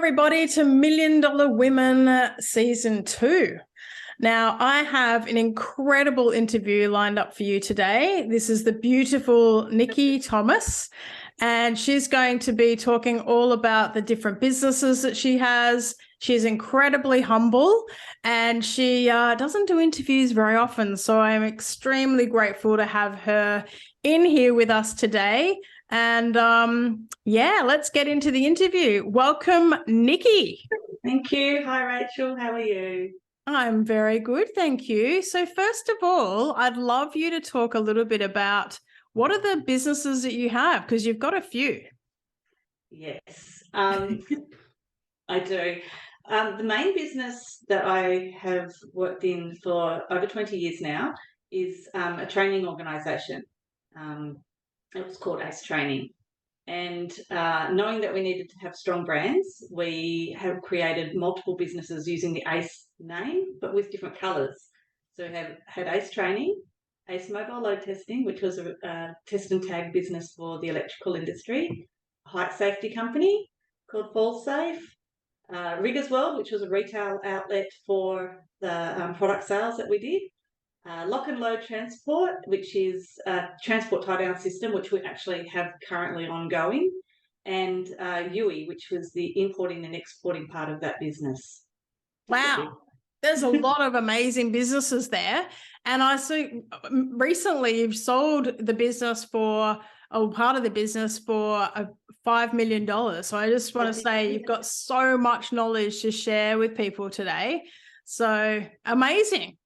everybody, to Million Dollar Women Season 2. Now, I have an incredible interview lined up for you today. This is the beautiful Nicky Thomas, and she's going to be talking all about the different businesses that she has. She's incredibly humble, and she doesn't do interviews very often, so I'm extremely grateful to have her in here with us today. And let's get into the interview. Welcome, Nicky. Thank you. Hi, Rachel. How are you? I'm very good, thank you. So first of all, I'd love you to talk a little bit about what are the businesses that you have, because you've got a few. Yes, I do. The main business that I have worked in for over 20 years now is a training organisation. It was called ACE Training. And knowing that we needed to have strong brands, we have created multiple businesses using the ACE name, but with different colours. So we have had ACE Training, ACE Mobile Load Testing, which was a test and tag business for the electrical industry, a height safety company called Fall Safe, Riggers World, which was a retail outlet for the product sales that we did, Lock and Load Transport, which is a transport tie-down system, which we actually have currently ongoing, and UE, which was the importing and exporting part of that business. Wow. There's a lot of amazing businesses there. And I see recently you've sold the business for, part of the business for $5 million. So I just want to say you've got so much knowledge to share with people today. So amazing.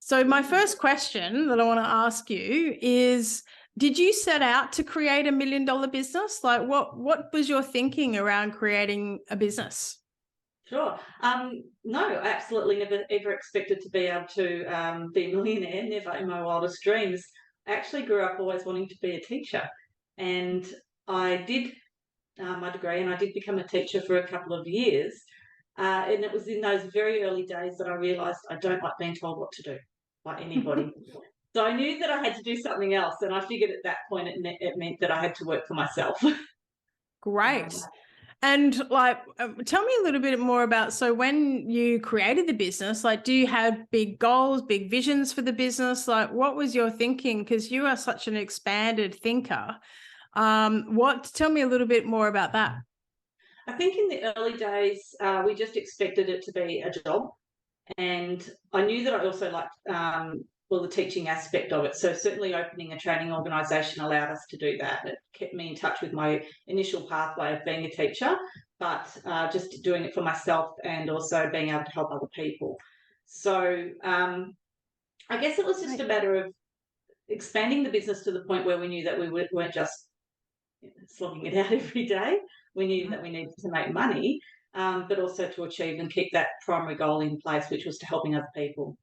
So my first question that I want to ask you is, did you set out to create $1 million business? Like what was your thinking around creating a business? Sure. No, absolutely never ever expected to be able to be a millionaire, never in my wildest dreams. I actually grew up always wanting to be a teacher, and I did my degree, and I did become a teacher for a couple of years. And it was in those very early days that I realised I don't like being told what to do by anybody. So I knew that I had to do something else, and I figured at that point it meant that I had to work for myself. Great. And tell me a little bit more about, so when you created the business, do you have big goals, big visions for the business? What was your thinking? Because you are such an expanded thinker. Tell me a little bit more about that. I think in the early days, we just expected it to be a job. And I knew that I also liked, the teaching aspect of it. So certainly opening a training organisation allowed us to do that. It kept me in touch with my initial pathway of being a teacher, but just doing it for myself and also being able to help other people. So I guess it was just a matter of expanding the business to the point where we knew that we weren't just slogging it out every day. We knew that we needed to make money, but also to achieve and keep that primary goal in place, which was to helping other people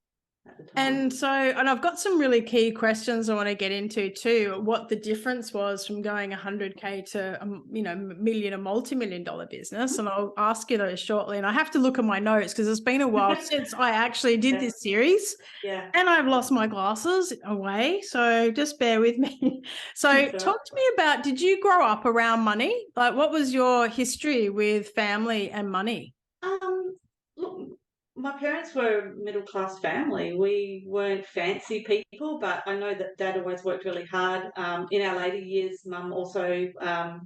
at the time. And I've got some really key questions I want to get into too, what the difference was from going 100K to, million, a multi-million dollar business. And I'll ask you those shortly. And I have to look at my notes because it's been a while since I actually did this series. Yeah. And I've lost my glasses away. So just bear with me. So talk to me about, did you grow up around money? What was your history with family and money? Look, my parents were a middle-class family. We weren't fancy people, but I know that Dad always worked really hard. In our later years, Mum also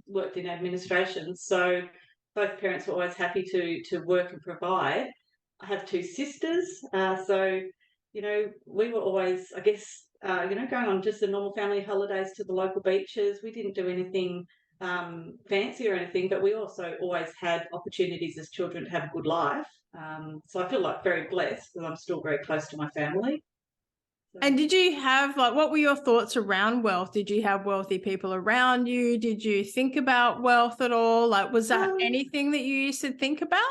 worked in administration. So both parents were always happy to work and provide. I have two sisters. So, we were always, I guess, going on just the normal family holidays to the local beaches. We didn't do anything fancy or anything, but we also always had opportunities as children to have a good life. So I feel very blessed because I'm still very close to my family. And did you have, what were your thoughts around wealth? Did you have wealthy people around you? Did you think about wealth at all? Was that anything that you used to think about?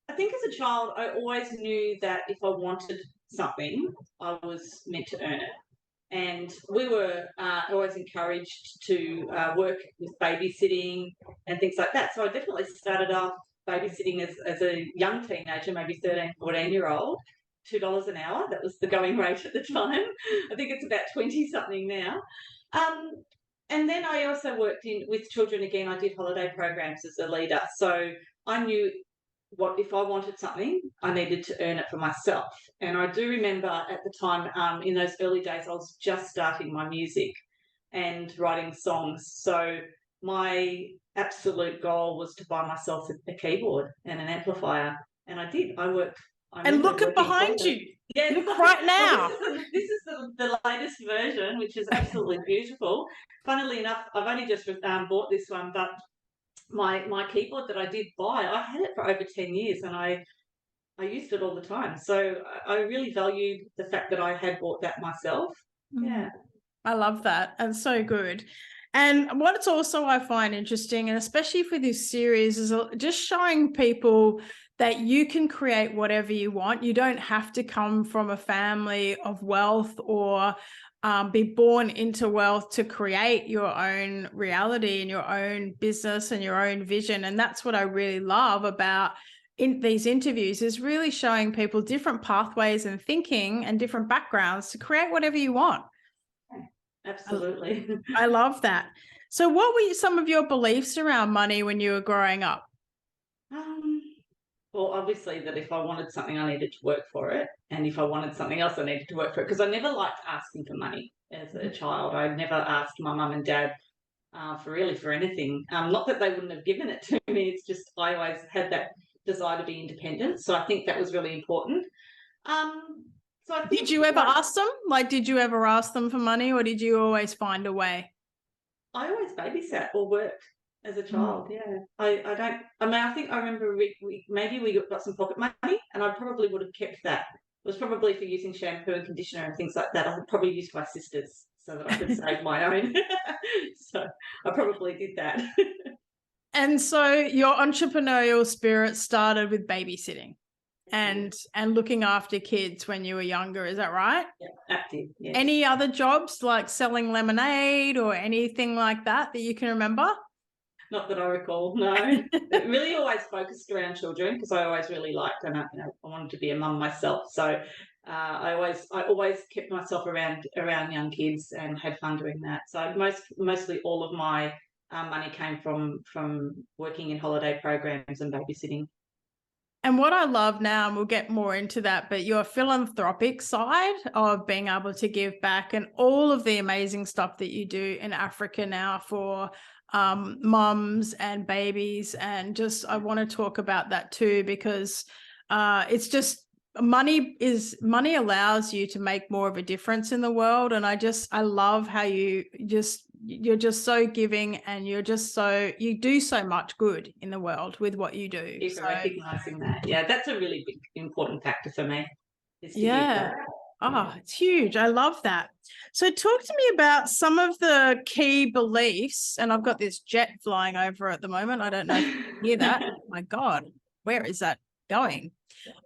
I think as a child, I always knew that if I wanted something, I was meant to earn it. And we were always encouraged to work with babysitting and things like that. So I definitely started off babysitting as a young teenager, maybe 13, 14-year-old, $2 an hour. That was the going rate at the time. I think it's about 20-something now. And then I also worked with children again. I did holiday programs as a leader. So I knew what if I wanted something, I needed to earn it for myself. And I do remember at the time, in those early days, I was just starting my music and writing songs. So my absolute goal was to buy myself a keyboard and an amplifier, and I did. I And remember look at working behind for you. Yes, Look right now. this is the latest version, which is absolutely beautiful. Funnily enough, I've only just bought this one, but my keyboard that I did buy, I had it for over 10 years, and I used it all the time. So I really valued the fact that I had bought that myself. Yeah. I love that. That's so good. And what it's also I find interesting, and especially for this series, is just showing people that you can create whatever you want. You don't have to come from a family of wealth or be born into wealth to create your own reality and your own business and your own vision. And that's what I really love about in these interviews, is really showing people different pathways and thinking and different backgrounds to create whatever you want. Absolutely. I love that. So what were some of your beliefs around money when you were growing up? Well, obviously that if I wanted something, I needed to work for it. And if I wanted something else, I needed to work for it. Because I never liked asking for money as a child. I never asked my mum and dad for anything. Not that they wouldn't have given it to me. It's just I always had that desire to be independent. So I think that was really important. So I think, did you ever ask them? Like, did you ever ask them for money, or did you always find a way? I always babysat or worked as a child. Yeah, I think I remember we got some pocket money, and I probably would have kept that. It was probably for using shampoo and conditioner and things like that. I would probably use my sister's so that I could save my own. So I probably did that. And so your entrepreneurial spirit started with babysitting and looking after kids when you were younger. Is that right? Yeah, active. Yes. Any other jobs like selling lemonade or anything like that you can remember? Not that I recall, no. It really always focused around children because I always really liked, and I wanted to be a mum myself. So I always kept myself around young kids and had fun doing that. So mostly all of my money came from working in holiday programs and babysitting. And what I love now, and we'll get more into that, but your philanthropic side of being able to give back and all of the amazing stuff that you do in Africa now for mums and babies. And just, I want to talk about that too, because it's just money allows you to make more of a difference in the world. And I love how you're just so giving, and you do so much good in the world with what you do. Thank you for recognizing that. Yeah, that's a really big, important factor for me. Yeah. Oh, it's huge. I love that. So talk to me about some of the key beliefs. And I've got this jet flying over at the moment. I don't know if you can hear that. My God, where is that going?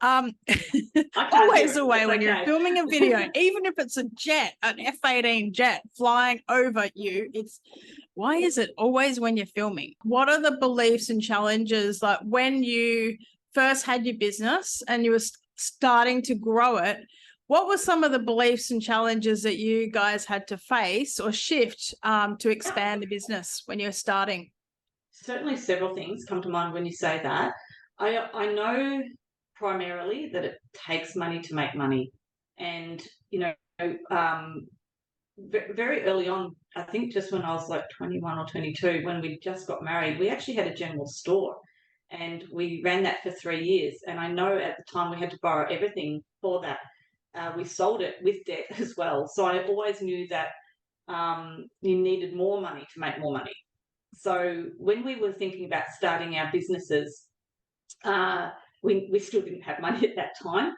Always the way when you're filming a video, even if it's a jet, an F-18 jet flying over you, why is it always when you're filming? What are the beliefs and challenges, like when you first had your business and you were starting to grow it? What were some of the beliefs and challenges that you guys had to face or shift to expand the business when you're starting? Certainly several things come to mind when you say that. I know primarily that it takes money to make money. And, very early on, I think just when I was like 21 or 22, when we just got married, we actually had a general store and we ran that for 3 years. And I know at the time we had to borrow everything for that. We sold it with debt as well. So I always knew that you needed more money to make more money. So when we were thinking about starting our businesses, we still didn't have money at that time.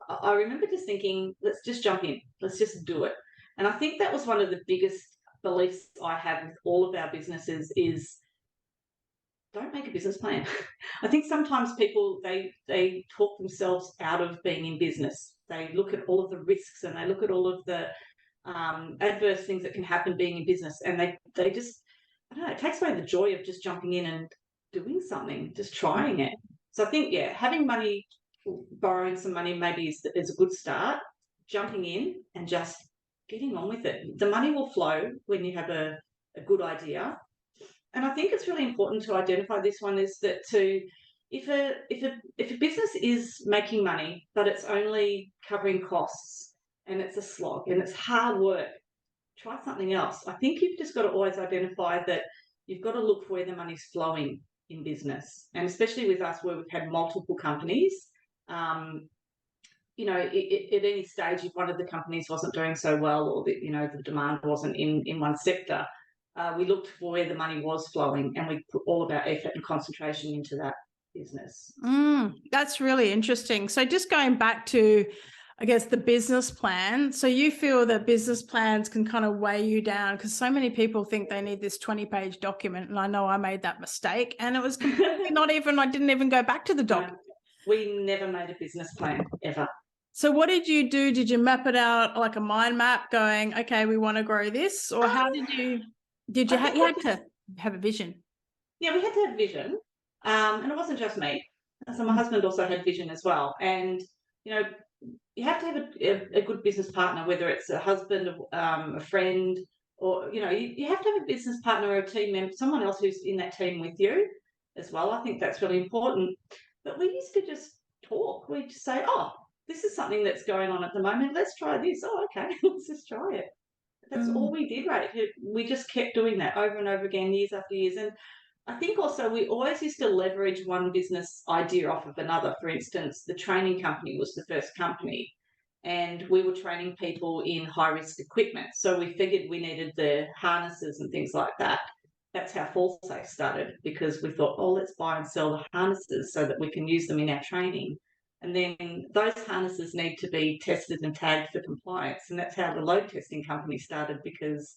I remember just thinking, let's just jump in. Let's just do it. And I think that was one of the biggest beliefs I have with all of our businesses is don't make a business plan. I think sometimes people, they talk themselves out of being in business. They look at all of the risks and they look at all of the adverse things that can happen being in business. And they just, I don't know, it takes away the joy of just jumping in and doing something, just trying it. So I think, having money, borrowing some money maybe is a good start. Jumping in and just getting on with it. The money will flow when you have a good idea. And I think it's really important to identify this one is that to if a business is making money, but it's only covering costs and it's a slog and it's hard work, try something else. I think you've just got to always identify that you've got to look for where the money's flowing in business. And especially with us, where we've had multiple companies, you know, at any stage, if one of the companies wasn't doing so well, or the, you know, the demand wasn't in one sector, we looked for where the money was flowing, and we put all of our effort and concentration into that business. That's really interesting. So just going back to, I guess, the business plan. So you feel that business plans can kind of weigh you down, because so many people think they need this 20-page document. And I know I made that mistake, and it was completely I didn't even go back to the document. We never made a business plan, ever. So what did you do? Did you map it out like a mind map going, okay, we want to grow this? Or how did you you had to have a vision? Yeah, we had to have vision. And it wasn't just me. So my husband also had vision as well. And, you know, you have to have a good business partner, whether it's a husband, a friend, or, you know, you have to have a business partner or a team member, someone else who's in that team with you as well. I think that's really important. But we used to just talk. We'd just say, oh, this is something that's going on at the moment. Let's try this. Oh, okay, let's just try it. That's all we did, right? We just kept doing that over and over again, years after years. And I think also we always used to leverage one business idea off of another. For instance, the training company was the first company, and we were training people in high-risk equipment. So we figured we needed the harnesses and things like that. That's how FallSafe started, because we thought, oh, let's buy and sell the harnesses so that we can use them in our training. And then those harnesses need to be tested and tagged for compliance. And that's how the load testing company started, because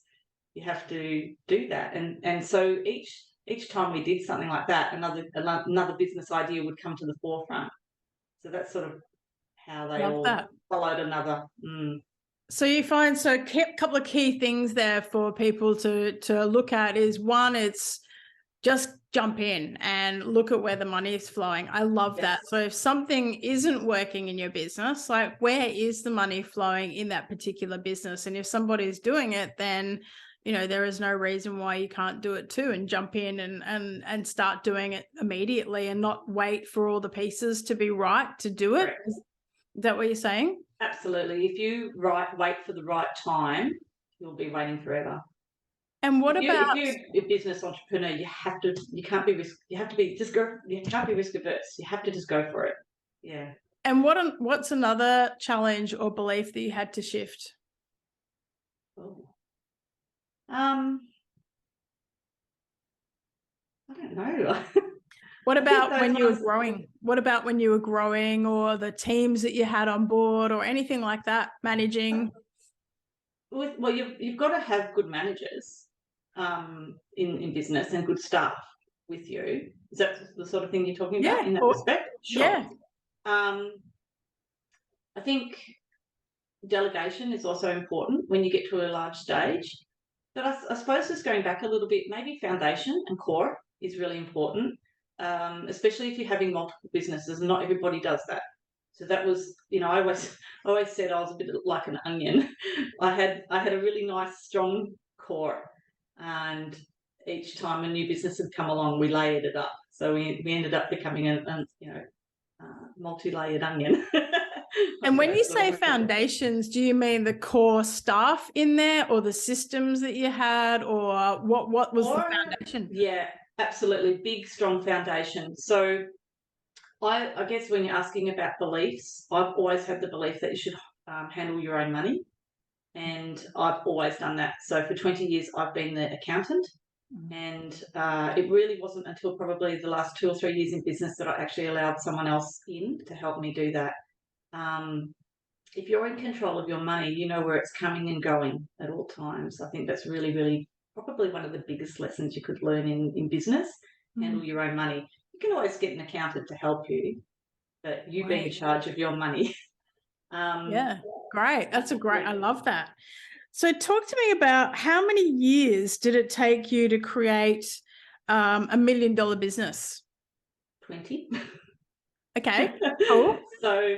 you have to do that. And so each time we did something like that, another business idea would come to the forefront. So that's sort of how they followed another. So you find, a couple of key things there for people to look at is, one, it's just jump in and look at where the money is flowing. I love that. So if something isn't working in your business, like, where is the money flowing in that particular business? And if somebody's doing it, then, you know, there is no reason why you can't do it too, and jump in and start doing it immediately, and not wait for all the pieces to be right to do it. Correct. Is that what you're saying? Absolutely. If you wait for the right time, you'll be waiting forever. And what about if you're a business entrepreneur, you can't be risk averse. You have to just go for it. Yeah. And what's another challenge or belief that you had to shift? I don't know. What about when you were growing? What about when you were growing, or the teams that you had on board, or anything like that, managing? Well, you've got to have good managers in business, and good staff with you. Is that the sort of thing you're talking about in that respect? Sure. Yeah. I think delegation is also important when you get to a large stage. But I suppose, just going back a little bit, maybe foundation and core is really important, especially if you're having multiple businesses. Not everybody does that. So that was, you know, I always said I was a bit like an onion. I had a really nice, strong core, and each time a new business had come along, we layered it up. So we ended up becoming a multi-layered onion. And when you say foundations, do you mean the core staff in there, or the systems that you had, or what was the foundation? Yeah, absolutely. Big, strong foundation. So I guess when you're asking about beliefs, I've always had the belief that you should handle your own money. And I've always done that. So for 20 years, I've been the accountant. And it really wasn't until probably the last 2 or 3 years in business that I actually allowed someone else in to help me do that. If you're in control of your money, you know where it's coming and going at all times. I think that's really, really probably one of the biggest lessons you could learn in business. Handle your own money. You can always get an accountant to help you, but you be in charge of your money. Yeah, great. That's I love that. So talk to me about, how many years did it take you to create $1 million business? 20. Okay, cool. So,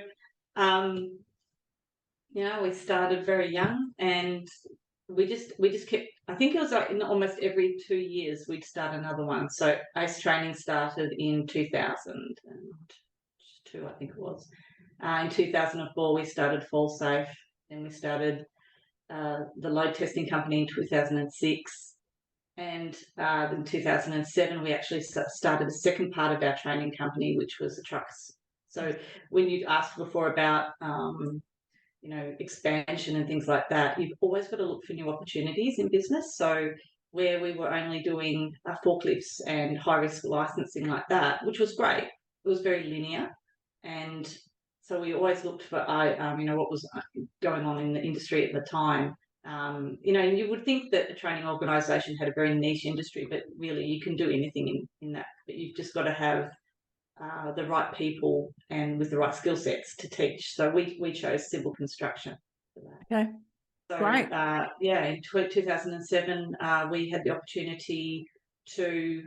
you know, we started very young, and we just kept, I think it was like in almost every 2 years we'd start another one. So ACE training started in 2002, I think it was. In 2004 we started Fall Safe, then we started the load testing company in 2006, and in 2007 we actually started the second part of our training company, which was the trucks. So when you asked before about expansion and things like that, you've always got to look for new opportunities in business. So where we were only doing forklifts and high-risk licensing like that, which was great, it was very linear. And so we always looked for what was going on in the industry at the time. And you would think that a training organisation had a very niche industry, but really you can do anything in that. But you've just got to have the right people and with the right skill sets to teach. So we chose civil construction for that. Okay. So, Great. in 2007, we had the opportunity to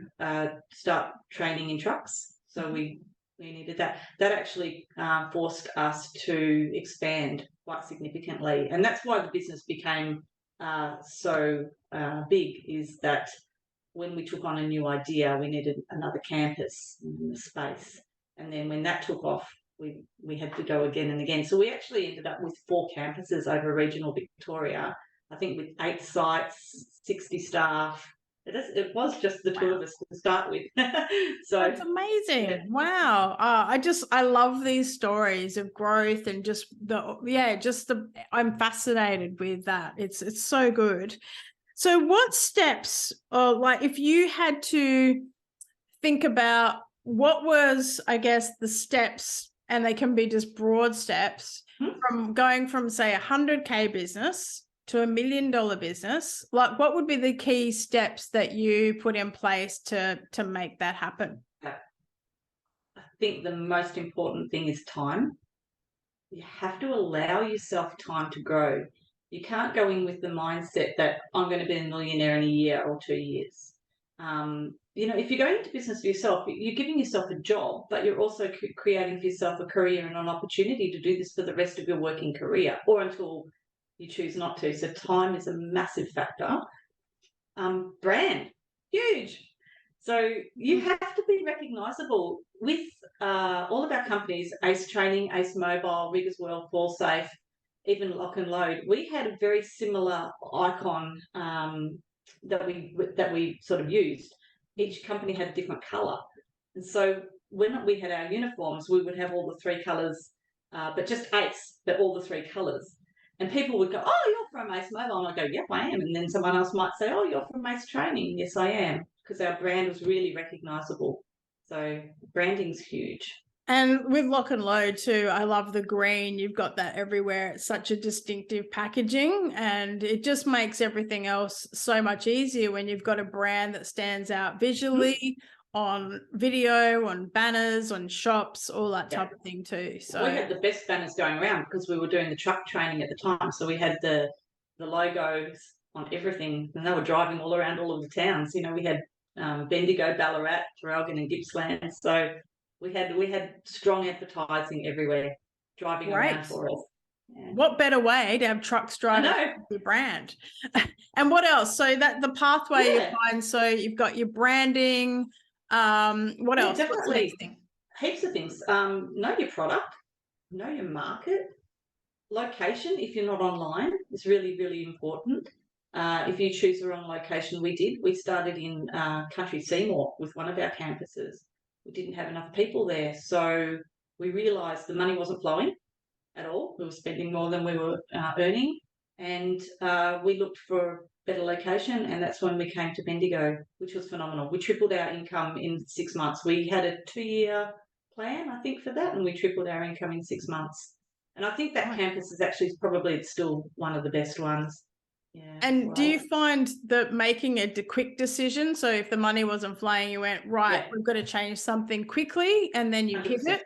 start training in trucks. So we needed that. That actually forced us to expand quite significantly. And that's why the business became so big, is that when we took on a new idea, we needed another campus in the space. And then when that took off, we had to go again and again. So we actually ended up with 4 campuses over regional Victoria, I think with 8 sites, 60 staff. It was just the 2 of us to start with. So that's amazing. Yeah. Wow. I love these stories of growth and I'm fascinated with that. It's so good. So what steps, like if you had to think about what was, I guess, the steps, and they can be just broad steps, from going from, say, 100K business to $1 million business, like what would be the key steps that you put in place to make that happen? I think the most important thing is time. You have to allow yourself time to grow. You can't go in with the mindset that I'm going to be a millionaire in a year or 2 years. If you're going into business for yourself, you're giving yourself a job, but you're also creating for yourself a career and an opportunity to do this for the rest of your working career, or until you choose not to. So time is a massive factor. Brand, huge. So you have to be recognisable. With all of our companies, ACE Training, ACE Mobile, Riggers World, Fall Safe, even Lock and Load, we had a very similar icon that we sort of used. Each company had a different colour. And so when we had our uniforms, we would have all the 3 colours, but just ACE, but all the 3 colours. And people would go, "Oh, you're from ACE Mobile." And I go, "Yep, I am." And then someone else might say, "Oh, you're from ACE Training." "Yes, I am," because our brand was really recognisable. So branding's huge. And with Lock and Load too, I love the green. You've got that everywhere. It's such a distinctive packaging, and it just makes everything else so much easier when you've got a brand that stands out visually, on video, on banners, on shops, all that type of thing too. So we had the best banners going around because we were doing the truck training at the time. So we had the logos on everything, and they were driving all around all of the towns. We had Bendigo, Ballarat, Traralgon and Gippsland. So we had strong advertising everywhere driving around for us. Yeah. What better way to have trucks driving your brand? And what else? So that the pathway you find. So you've got your branding. What else? Definitely. What's the next thing? Heaps of things. Know your product, know your market, location. If you're not online, is really, really important. If you choose the wrong location, we started in Country Seymour with one of our campuses. We didn't have enough people there, so we realised the money wasn't flowing at all. We were spending more than we were earning, and we looked for a better location, and that's when we came to Bendigo, which was phenomenal. We tripled our income in 6 months. We had a 2-year plan, I think, for that, and we tripled our income in 6 months. And I think that campus is actually probably still one of the best ones. Yeah. And do you find that making a quick decision, so if the money wasn't flowing, you went, right, we've got to change something quickly, and then you 100%. pivot?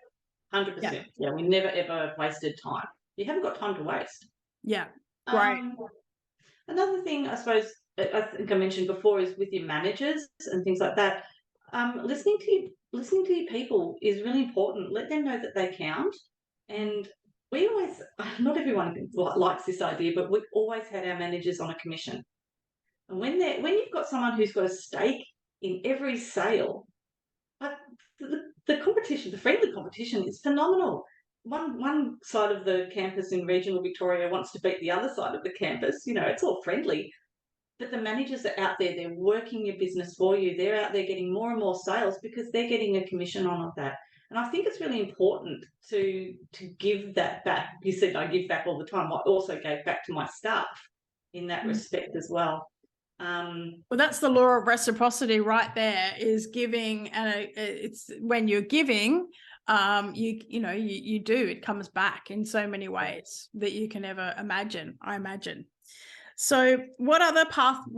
100%. Yeah, we never, ever wasted time. You haven't got time to waste. Yeah, great. Another thing, I suppose, I think I mentioned before, is with your managers and things like that. Listening to your people is really important. Let them know that they count, and we always, not everyone likes this idea, but we always had our managers on a commission. And when you've got someone who's got a stake in every sale, like the competition, the friendly competition is phenomenal. One side of the campus in regional Victoria wants to beat the other side of the campus. You know, it's all friendly. But the managers are out there, they're working your business for you. They're out there getting more and more sales because they're getting a commission on that. And I think it's really important to give that back. You said I give back all the time. I also gave back to my staff in that respect as well. Well, that's the law of reciprocity right there, is giving, and it's when you're giving, you do, it comes back in so many ways that you can never imagine, I imagine. So what other parts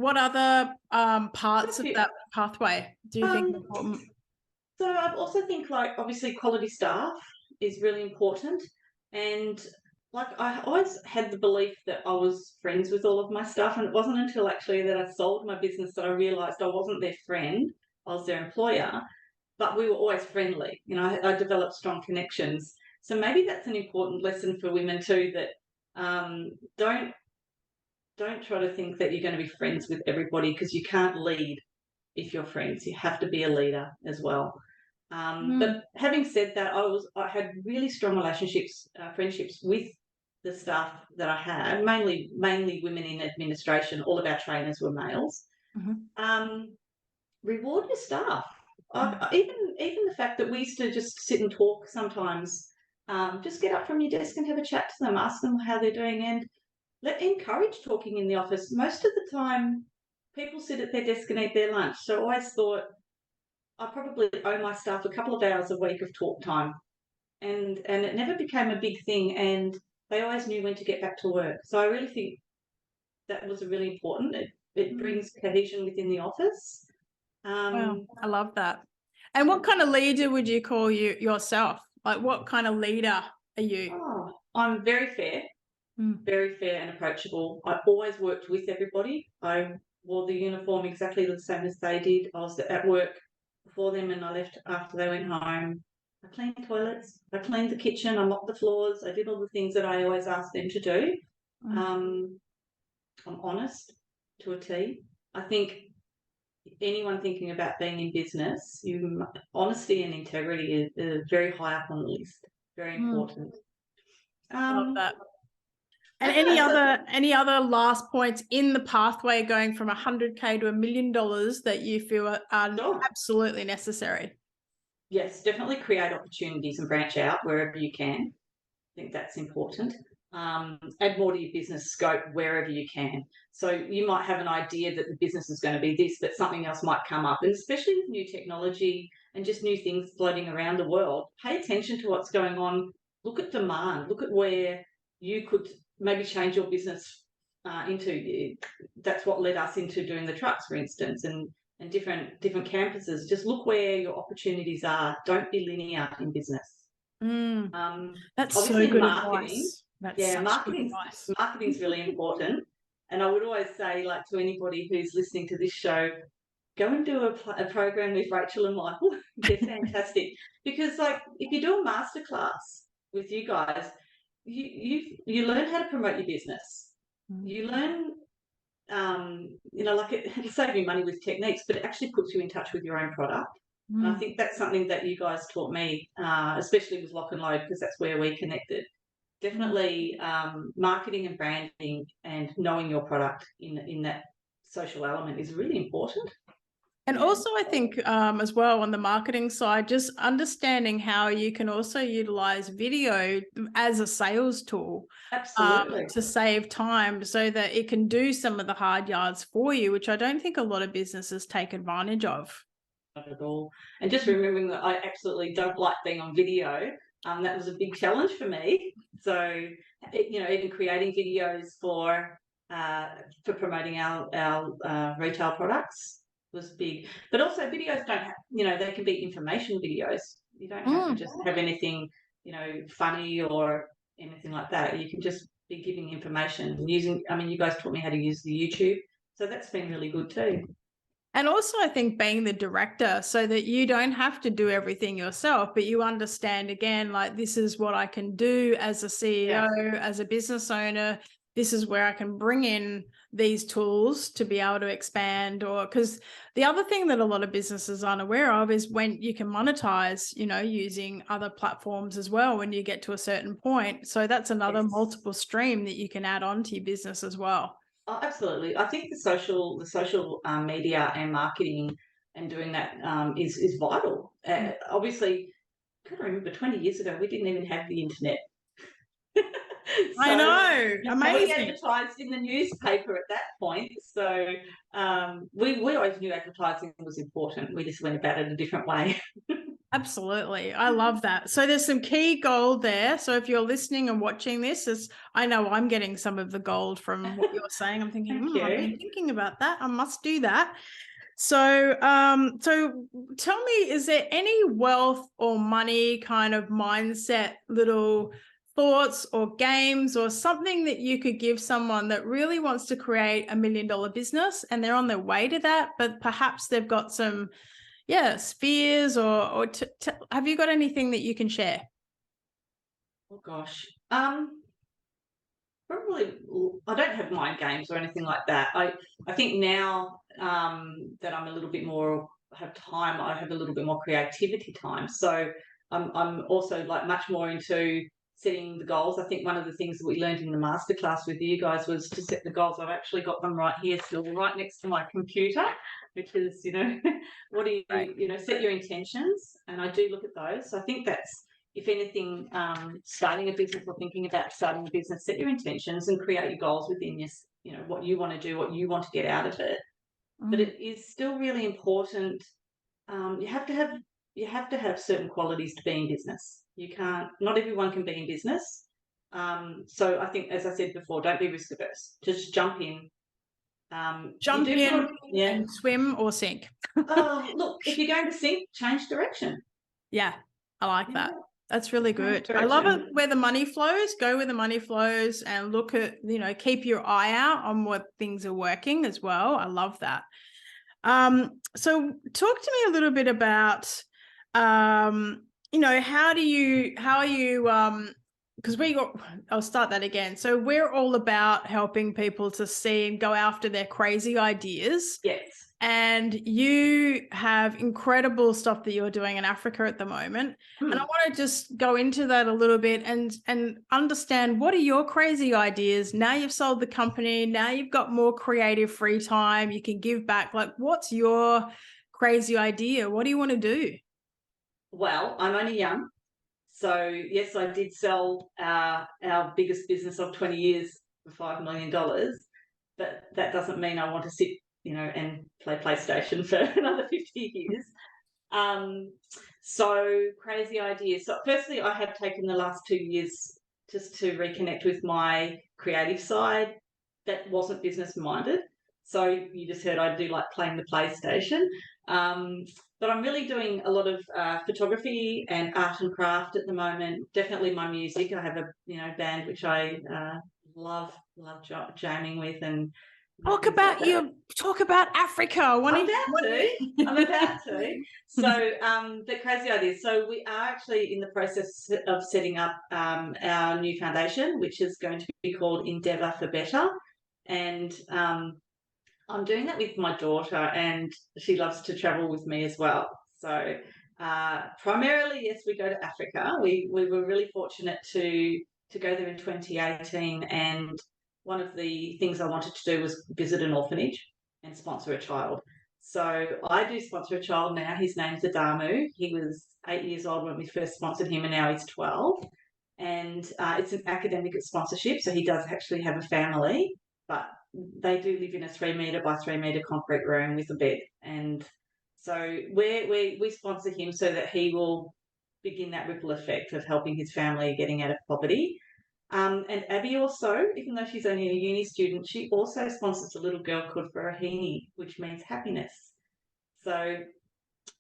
of that pathway do you think are important? So I also think, like, obviously quality staff is really important. And like, I always had the belief that I was friends with all of my staff, and it wasn't until actually that I sold my business that I realised I wasn't their friend, I was their employer, but we were always friendly. You know, I developed strong connections. So maybe that's an important lesson for women too, that don't try to think that you're going to be friends with everybody, because you can't lead if you're friends. You have to be a leader as well. But having said that, I had really strong relationships, friendships with the staff that I had, mainly women in administration. All of our trainers were males. Reward your staff. Even the fact that we used to just sit and talk sometimes, just get up from your desk and have a chat to them, ask them how they're doing, and encourage talking in the office. Most of the time, people sit at their desk and eat their lunch. So I always thought I probably owe my staff a couple of hours a week of talk time, and it never became a big thing, and they always knew when to get back to work. So I really think that was really important. It brings cohesion within the office. Wow, I love that. And what kind of leader would you call yourself? Like, what kind of leader are you? Oh, I'm very fair. Very fair and approachable. I always worked with everybody. I wore the uniform exactly the same as they did. I was at work before them and I left after they went home. I cleaned toilets, I cleaned the kitchen, I mopped the floors, I did all the things that I always asked them to do. I'm honest to a T. I think anyone thinking about being in business, honesty and integrity is very high up on the list. Very important. I love that. And any other last points in the pathway going from $100K to $1 million that you feel are absolutely necessary? Yes, definitely create opportunities and branch out wherever you can. I think that's important. Add more to your business scope wherever you can. So you might have an idea that the business is going to be this, but something else might come up. And especially with new technology and just new things floating around the world, pay attention to what's going on. Look at demand. Look at where you could maybe change your business into. That's what led us into doing the trucks, for instance, and different campuses. Just look where your opportunities are. Don't be linear in business. That's so good marketing. Advice. Marketing's really important. And I would always say, like, to anybody who's listening to this show, go and do a program with Rachel and Michael. They're fantastic. Because, like, if you do a masterclass with you guys, you learn how to promote your business. You learn, like, it'll save you money with techniques, but it actually puts you in touch with your own product. And I think that's something that you guys taught me, especially with Lock and Load, because that's where we connected. Definitely marketing and branding and knowing your product in that social element is really important. And also, I think as well on the marketing side, just understanding how you can also utilize video as a sales tool. Absolutely. To save time so that it can do some of the hard yards for you, which I don't think a lot of businesses take advantage of. Not at all. And just remembering that I absolutely don't like being on video. That was a big challenge for me. So, even creating videos for promoting our retail products was big. But also, videos don't have, they can be information videos. You don't have to just have anything, funny or anything like that. You can just be giving information using. I mean, you guys taught me how to use the YouTube, so that's been really good too. And also, I think being the director so that you don't have to do everything yourself, but you understand again, like, this is what I can do as a CEO, as a business owner. This is where I can bring in these tools to be able to expand. Or because the other thing that a lot of businesses aren't aware of is when you can monetize, using other platforms as well when you get to a certain point. So that's another multiple stream that you can add on to your business as well. Oh, absolutely. I think the social media and marketing and doing that is vital. Obviously, I can remember 20 years ago we didn't even have the internet. I know, amazing. We advertised in the newspaper at that point, so we always knew advertising was important. We just went about it a different way. Absolutely. I love that. So there's some key gold there. So if you're listening and watching this, I know I'm getting some of the gold from what you're saying. I'm thinking, I've been thinking about that. I must do that. So, so tell me, is there any wealth or money kind of mindset, little thoughts or games or something that you could give someone that really wants to create $1 million business and they're on their way to that, but perhaps they've got some spheres or have you got anything that you can share? Oh gosh. Probably I don't have mind games or anything like that. I think now that I'm a little bit more have time, I have a little bit more creativity time. So I'm also like much more into setting the goals. I think one of the things that we learned in the masterclass with you guys was to set the goals. I've actually got them right here still, right next to my computer, which is, what do you, set your intentions. And I do look at those. So I think that's, if anything, starting a business or thinking about starting a business, set your intentions and create your goals within your, what you want to do, what you want to get out of it. But it is still really important. You have to have certain qualities to be in business. Not everyone can be in business. So I think, as I said before, don't be risk averse. Just jump in. Jump in and swim or sink. Look, if you're going to sink, change direction. Yeah, I like that. That's really good. I love it where the money flows. Go where the money flows and look at, keep your eye out on what things are working as well. I love that. So talk to me a little bit about, how are you, because I'll start that again. So we're all about helping people to see and go after their crazy ideas. Yes. And you have incredible stuff that you're doing in Africa at the moment. And I want to just go into that a little bit and understand, what are your crazy ideas? Now you've sold the company, now you've got more creative free time, you can give back. Like, what's your crazy idea? What do you want to do? Well, I'm only young. So, yes, I did sell our biggest business of 20 years for $5 million. But that doesn't mean I want to sit and play PlayStation for another 50 years. So crazy ideas. So firstly, I have taken the last 2 years just to reconnect with my creative side that wasn't business minded. So you just heard I do like playing the PlayStation. But I'm really doing a lot of photography and art and craft at the moment. Definitely my music. I have a band which I love jamming with and talk about Africa. I'm about to. So the crazy ideas. So we are actually in the process of setting up our new foundation, which is going to be called Endeavour for Better. And I'm doing that with my daughter, and she loves to travel with me as well. So primarily, yes, we go to Africa. We were really fortunate to go there in 2018, and one of the things I wanted to do was visit an orphanage and sponsor a child. So I do sponsor a child now. His name's Adamu. He was 8 years old when we first sponsored him, and now he's 12. And it's an academic sponsorship, so he does actually have a family, but they do live in a 3 metre by 3 metre concrete room with a bed. And so we sponsor him so that he will begin that ripple effect of helping his family getting out of poverty. And Abby also, even though she's only a uni student, she also sponsors a little girl called Farahini, which means happiness. So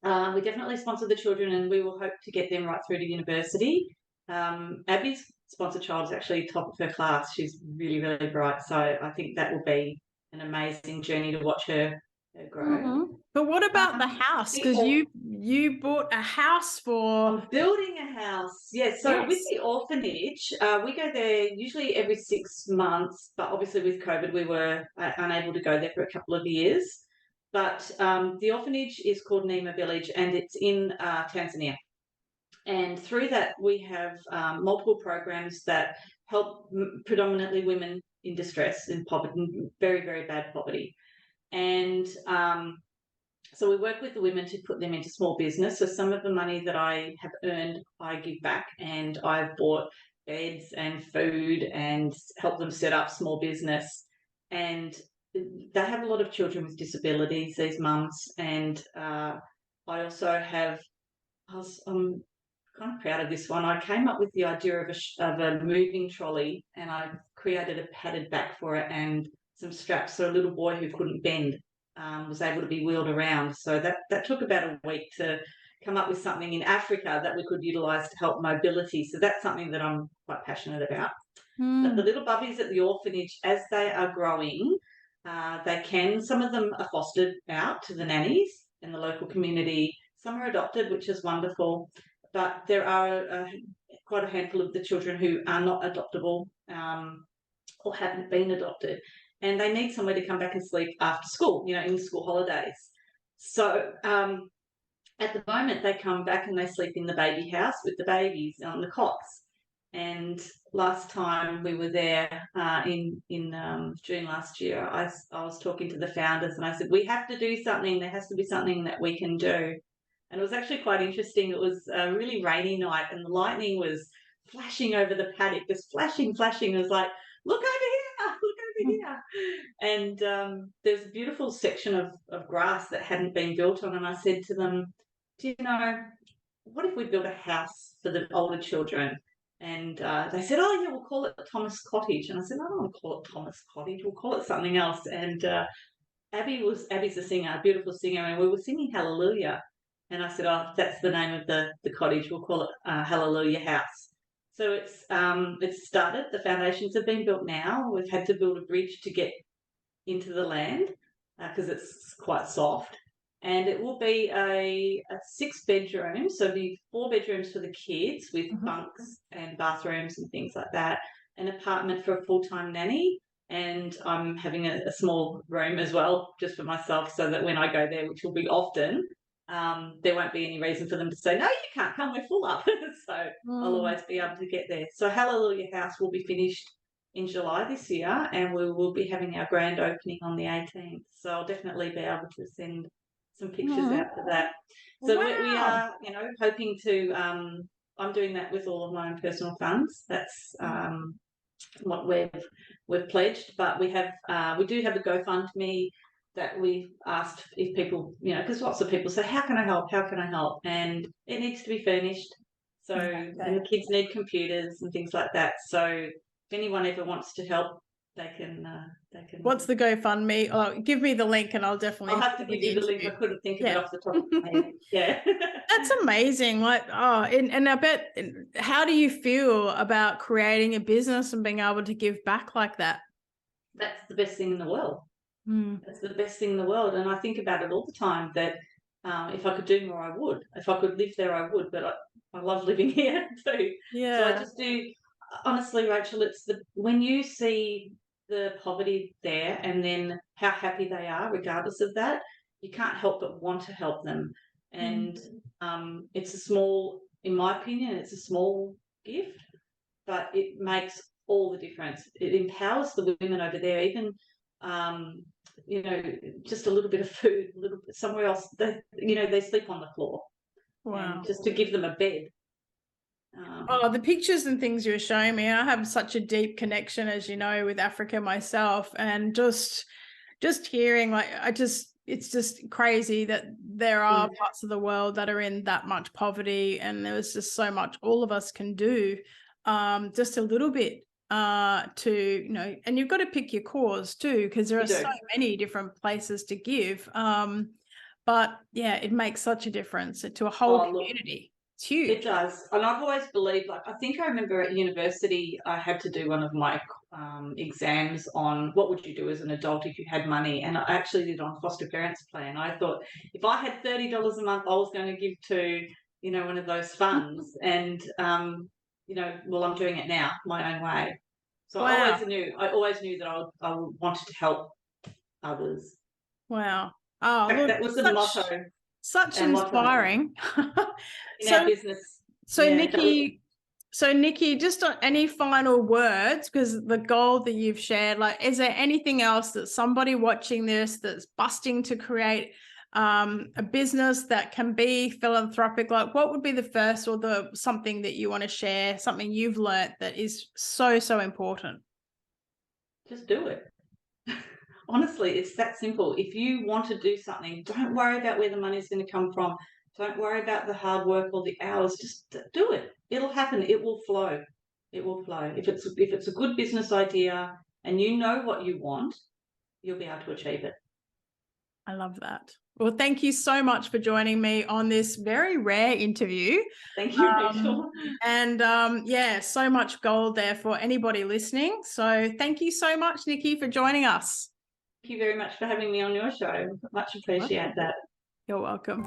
we definitely sponsor the children, and we will hope to get them right through to university. Abby's sponsored child is actually top of her class. She's really, really bright. So I think that will be an amazing journey to watch her grow. But what about the house? Because you bought a house for... I'm building a house. Yes. So with the orphanage, we go there usually every 6 months, but obviously with COVID, we were unable to go there for a couple of years. But the orphanage is called Nima Village, and it's in Tanzania. And through that, we have multiple programs that help predominantly women in distress, in poverty, in very, very bad poverty. And so we work with the women to put them into small business. So some of the money that I have earned, I give back, and I've bought beds and food and helped them set up small business. And they have a lot of children with disabilities, these mums. And I also have, I'm kind of proud of this one. I came up with the idea of a moving trolley, and I created a padded back for it and some straps so a little boy who couldn't bend was able to be wheeled around. So that took about a week to come up with something in Africa that we could utilise to help mobility. So that's something that I'm quite passionate about. But the little bubbies at the orphanage, as they are growing, some of them are fostered out to the nannies in the local community. Some are adopted, which is wonderful. But there are quite a handful of the children who are not adoptable or haven't been adopted. And they need somewhere to come back and sleep after school, in school holidays. So at the moment, they come back and they sleep in the baby house with the babies on the cots. And last time we were there in June last year, I was talking to the founders and I said, we have to do something. There has to be something that we can do. And it was actually quite interesting. It was a really rainy night and the lightning was flashing over the paddock, just flashing. It was like, look over here. And there's a beautiful section of grass that hadn't been built on. And I said to them, what if we built a house for the older children? And they said, oh, yeah, we'll call it Thomas Cottage. And I said, I don't want to call it Thomas Cottage. We'll call it something else. And Abby's a singer, a beautiful singer, and we were singing Hallelujah. And I said, oh, that's the name of the cottage. We'll call it Hallelujah House. So it's started. The foundations have been built now. We've had to build a bridge to get into the land because it's quite soft. And it will be a 6-bedroom, so it'll be 4 bedrooms for the kids with bunks and bathrooms and things like that, an apartment for a full-time nanny, and I'm having a small room as well just for myself so that when I go there, which will be often, there won't be any reason for them to say, no, you can't come, we're full up. So I'll always be able to get there. So Hallelujah House will be finished in July this year, and we will be having our grand opening on the 18th. So I'll definitely be able to send some pictures out for that. So we are, hoping to, I'm doing that with all of my own personal funds. That's what we've pledged, but we do have a GoFundMe that we've asked if people, because lots of people say, how can I help? And it needs to be furnished. So, and the kids need computers and things like that. So if anyone ever wants to help, they can. What's the GoFundMe? Oh, give me the link and I'll definitely. I'll have to give you the link. I couldn't think of it off the top of my head. Yeah. That's amazing. And I bet, how do you feel about creating a business and being able to give back like that? That's the best thing in the world. That's the best thing in the world. And I think about it all the time that if I could do more, I would. If I could live there, I would. But I love living here too. Yeah. So I just do. Honestly, Rachel, when you see the poverty there and then how happy they are regardless of that, you can't help but want to help them. And it's a small, in my opinion, it's a small gift, but it makes all the difference. It empowers the women over there, even just a little bit of food, a little bit somewhere else. They sleep on the floor. Wow. And just to give them a bed. The pictures and things you were showing me, I have such a deep connection, as you know, with Africa myself, and just hearing, it's just crazy that there are parts of the world that are in that much poverty, and there's just so much all of us can do, just a little bit to, and you've got to pick your cause too, because there are so many different places to give. But yeah, it makes such a difference to a whole community. It's huge. It does. And I've always believed, like, I think I remember at university, I had to do one of my exams on what would you do as an adult if you had money. And I actually did on foster parents plan. I thought if I had $30 a month, I was going to give to, you know, one of those funds. And, you know, well, I'm doing it now my own way. So Wow. I always knew that I wanted to help others. Wow. Oh, In fact, look, that was the motto. such Our motto inspiring. in our business. So Yeah, Nicky, just on any final words, because the goal that you've shared, like, is there anything else that somebody watching this that's busting to create a business that can be philanthropic? Like, what would be the first or the something that you want to share, something you've learnt that is so, so important? just do it. Honestly, it's that simple. If you want to do something, don't worry about where the money's going to come from. Don't worry about the hard work or the hours. Just do it. It'll happen. It will flow. It will flow. If it's a good business idea and you know what you want, you'll be able to achieve it. I love that. Well, thank you so much for joining me on this very rare interview. Thank you, Rachel. And yeah, so much gold there for anybody listening. So thank you so much, Nicky, for joining us. Thank you very much for having me on your show. Much appreciate that. You're welcome.